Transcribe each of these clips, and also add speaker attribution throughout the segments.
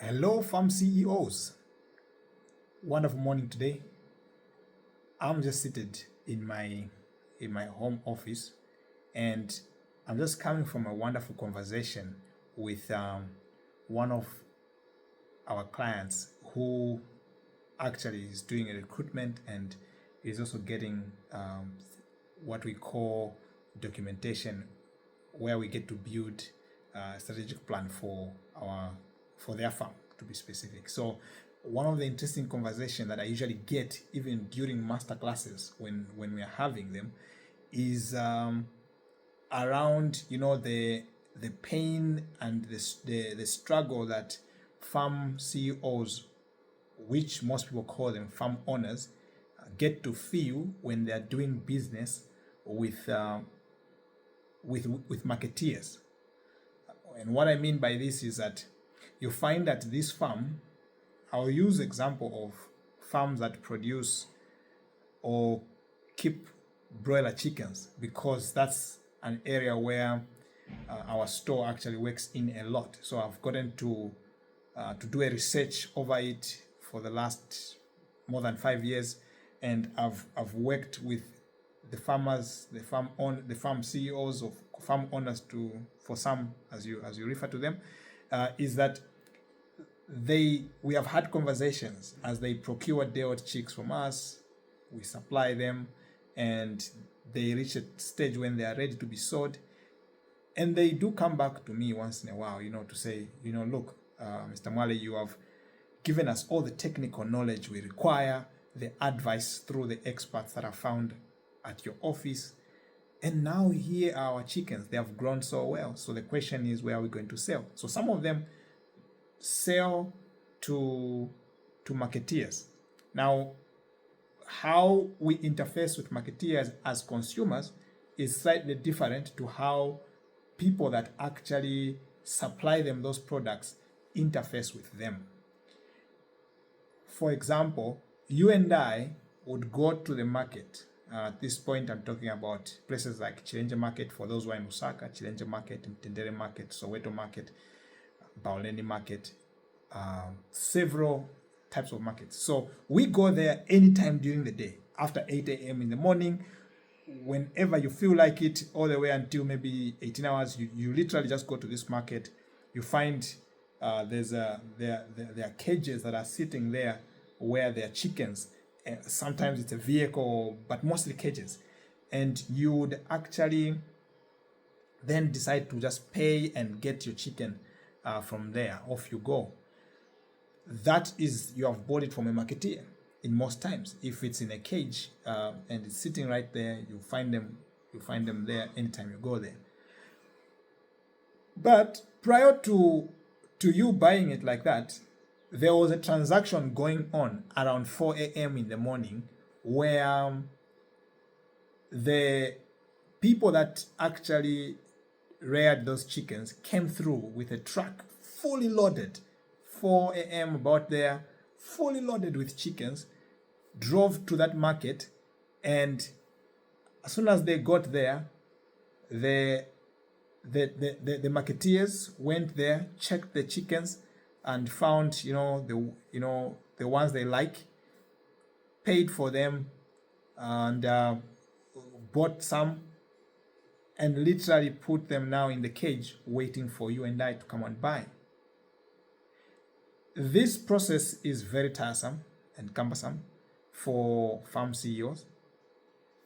Speaker 1: Hello, farm CEOs. Wonderful morning today. I'm just seated in my home office, and I'm just coming from a wonderful conversation with one of our clients who actually is doing a recruitment and is also getting what we call documentation, where we get to build a strategic plan for their farm, to be specific. So one of the interesting conversation that I usually get even during master classes when we are having them is around the pain and the struggle that farm CEOs, which most people call them farm owners, get to feel when they are doing business with with marketeers. And what I mean by this is that you find that this farm, I'll use example of farms that produce or keep broiler chickens, because that's an area where our store actually works in a lot. So I've gotten to do a research over it for the last more than 5 years, and I've worked with the farmers, the farm CEOs of farm owners, to for some, as you refer to them, is that we have had conversations as they procure day-old chicks from us. We supply them, and they reach a stage when they are ready to be sold, and they do come back to me once in a while, to say, look, Mr. Mwale, you have given us all the technical knowledge we require, the advice through the experts that are found at your office, and now here are our chickens. They have grown so well. So the question is, where are we going to sell? So some of them sell to marketeers. Now, how we interface with marketeers as consumers is slightly different to how people that actually supply them those products interface with them. For example, you and I would go to the market. At this point, I'm talking about places like Chilenje Market, for those who are in Osaka, Chilenje Market, Mtendere Market, Soweto Market, Bauleni Market, several types of markets. So we go there anytime during the day, after 8 a.m. in the morning, whenever you feel like it, all the way until maybe 18 hours. You literally just go to this market. You find there are cages that are sitting there where there are chickens. Sometimes it's a vehicle, but mostly cages. And you would actually then decide to just pay and get your chicken from there. Off you go. That is, you have bought it from a marketeer. In most times, if it's in a cage and it's sitting right there, you find them there anytime you go there. But prior to you buying it like that, there was a transaction going on around 4 a.m. in the morning, where the people that actually reared those chickens came through with a truck fully loaded. 4 a.m. about there, fully loaded with chickens, drove to that market, and as soon as they got there, the marketeers went there, checked the chickens, and found the ones they like, paid for them, and bought some, and literally put them now in the cage, waiting for you and I to come and buy. This process is very tiresome and cumbersome for farm CEOs,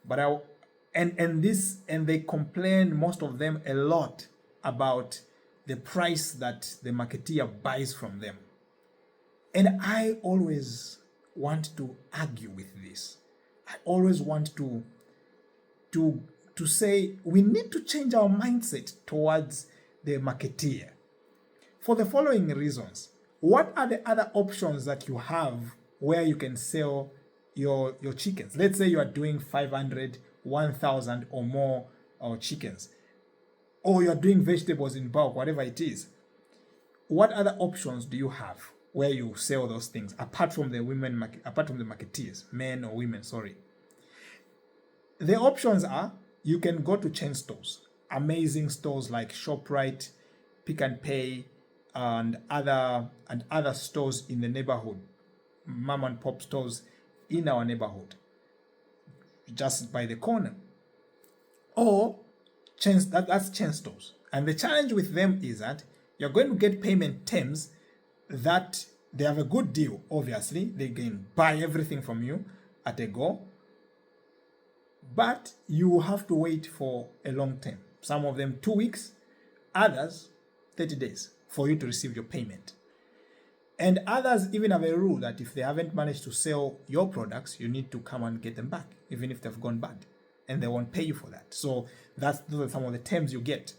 Speaker 1: but they complain, most of them, a lot about the price that the marketeer buys from them. And I always want to argue with this. I always want to say we need to change our mindset towards the marketeer for the following reasons. What are the other options that you have where you can sell your chickens? Let's say you are doing 500, 1,000 or more chickens, or you're doing vegetables in bulk, whatever it is. What other options do you have where you sell those things apart from the marketeers, men or women, sorry? The options are, you can go to chain stores, amazing stores like ShopRite, Pick and Pay, and other stores in the neighborhood, mom and pop stores in our neighborhood, just by the corner, or that's chain stores. And the challenge with them is that you're going to get payment terms that they have a good deal. Obviously, they can buy everything from you at a go, but you have to wait for a long time. Some of them 2 weeks, others 30 days for you to receive your payment. And others even have a rule that if they haven't managed to sell your products, you need to come and get them back, even if they've gone bad, and they won't pay you for that. So those are some of the terms you get.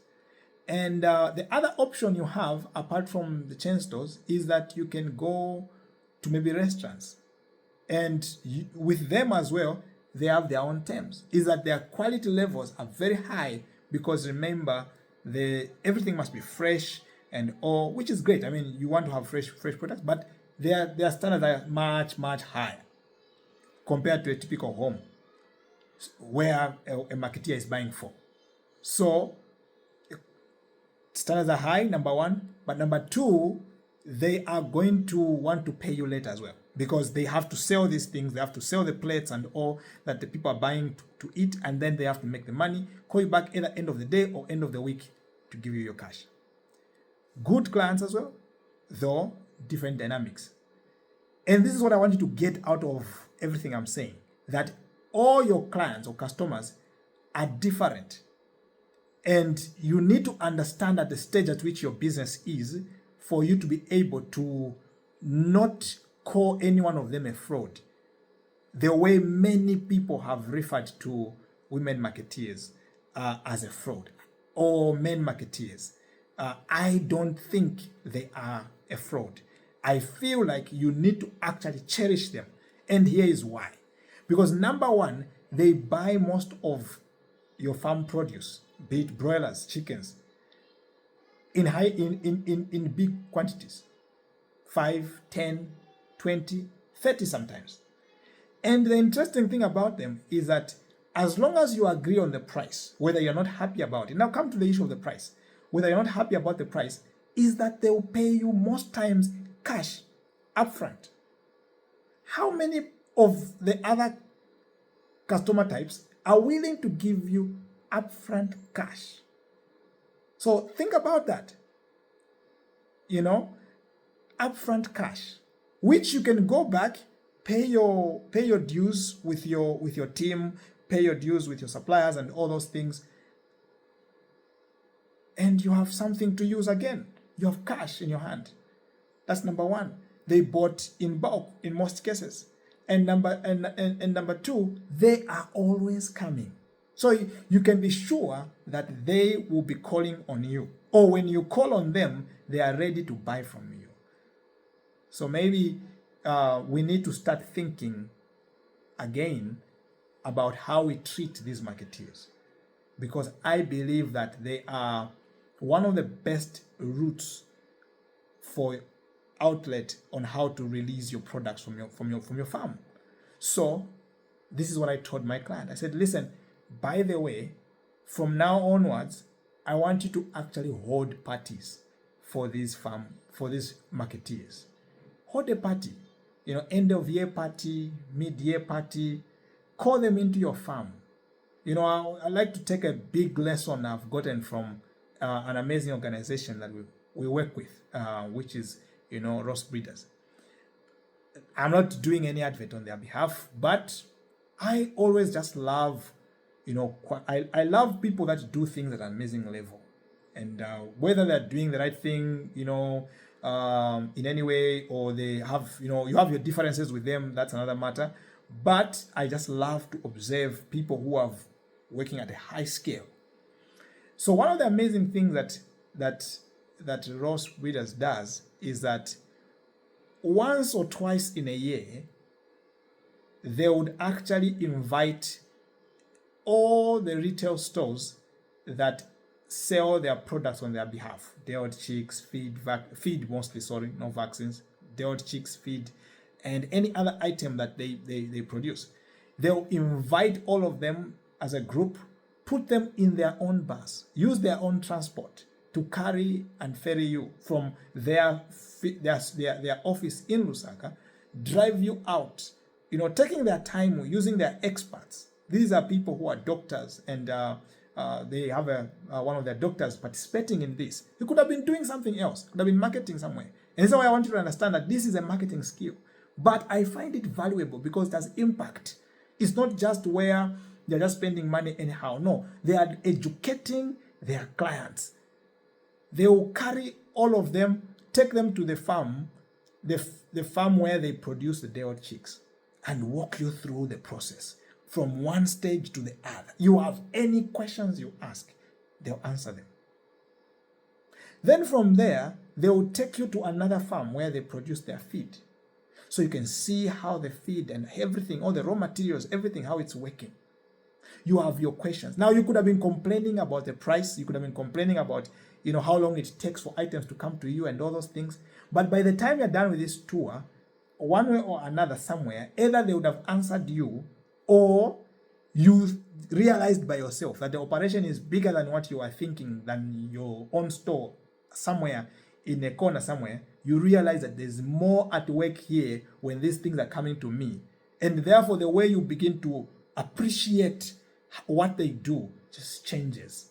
Speaker 1: And the other option you have, apart from the chain stores, is that you can go to maybe restaurants. And with them as well, they have their own terms. Is that their quality levels are very high, because remember, everything must be fresh and all, which is great. I mean, you want to have fresh products, but their standards are much, much higher compared to a typical home where a marketeer is buying for. So standards are high, number one, but number two, they are going to want to pay you later as well, because they have to sell these things, they have to sell the plates and all that the people are buying to eat, and then they have to make the money, call you back either end of the day or end of the week to give you your cash. Good clients as well, though different dynamics. And this is what I want you to get out of everything I'm saying, that all your clients or customers are different. And you need to understand at the stage at which your business is for you to be able to not call any one of them a fraud. The way many people have referred to women marketeers as a fraud, or men marketeers. I don't think they are a fraud. I feel like you need to actually cherish them. And here is why. Because number one, they buy most of your farm produce, be it broilers, chickens, in big quantities. 5, 10, 20, 30 sometimes. And the interesting thing about them is that as long as you agree on the price, whether you're not happy about it, now come to the issue of the price, whether you're not happy about the price, is that they will pay you most times cash upfront. How many of the other customer types are willing to give you upfront cash? So think about that. Upfront cash, which you can go back, pay your dues with your team, pay your dues with your suppliers and all those things, and you have something to use again. You have cash in your hand. That's number one. They bought in bulk in most cases. And number two, they are always coming. So you can be sure that they will be calling on you. Or when you call on them, they are ready to buy from you. So maybe we need to start thinking again about how we treat these marketeers. Because I believe that they are one of the best routes for outlet on how to release your products from your farm. So this is what I told my client. I said, listen, by the way, from now onwards, I want you to actually hold parties for these marketeers. Hold a party, end of year party, mid-year party, call them into your farm. I like to take a big lesson I've gotten from an amazing organization that we work with, which is, Ross Breeders. I'm not doing any advert on their behalf, but I always just love, I love people that do things at an amazing level. And whether they're doing the right thing, in any way, or they have, you have your differences with them, that's another matter. But I just love to observe people who are working at a high scale. So one of the amazing things that Ross Breeders does is that once or twice in a year, they would actually invite all the retail stores that sell their products on their behalf. Deod chicks, feed mostly, no vaccines, Deod chicks, feed, and any other item that they produce. They'll invite all of them as a group, put them in their own bus, use their own transport, to carry and ferry you from their office in Lusaka, drive you out, taking their time, using their experts. These are people who are doctors, and they have one of their doctors participating in this. You could have been doing something else, could have been marketing somewhere. And so I want you to understand that this is a marketing skill. But I find it valuable because it has impact. It's not just where they're just spending money anyhow. No, they are educating their clients. They will carry all of them, take them to the farm, the farm where they produce the day-old chicks, and walk you through the process from one stage to the other. You have any questions you ask, they'll answer them. Then from there, they will take you to another farm where they produce their feed. So you can see how the feed and everything, all the raw materials, everything, how it's working. You have your questions. Now, you could have been complaining about the price. You could have been complaining about, how long it takes for items to come to you and all those things. But by the time you're done with this tour, one way or another somewhere, either they would have answered you, or you realized by yourself that the operation is bigger than what you are thinking, than your own store somewhere in a corner somewhere. You realize that there's more at work here when these things are coming to me. And therefore, the way you begin to appreciate what they do just changes.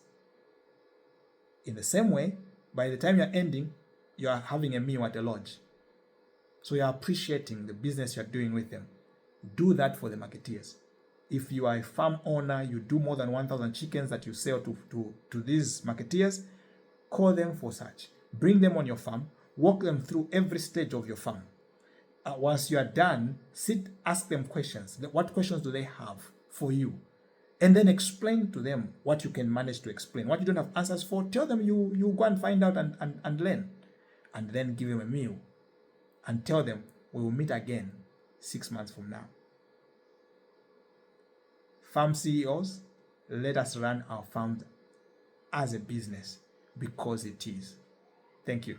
Speaker 1: In the same way, by the time you're ending, you are having a meal at a lodge. So you're appreciating the business you're doing with them. Do that for the marketeers. If you are a farm owner, you do more than 1,000 chickens that you sell to these marketeers, call them for such. Bring them on your farm, walk them through every stage of your farm. Once you are done, ask them questions. What questions do they have for you? And then explain to them what you can manage to explain. What you don't have answers for, tell them you go and find out and learn. And then give them a meal. And tell them we will meet again 6 months from now. Farm CEOs, let us run our farms as a business, because it is. Thank you.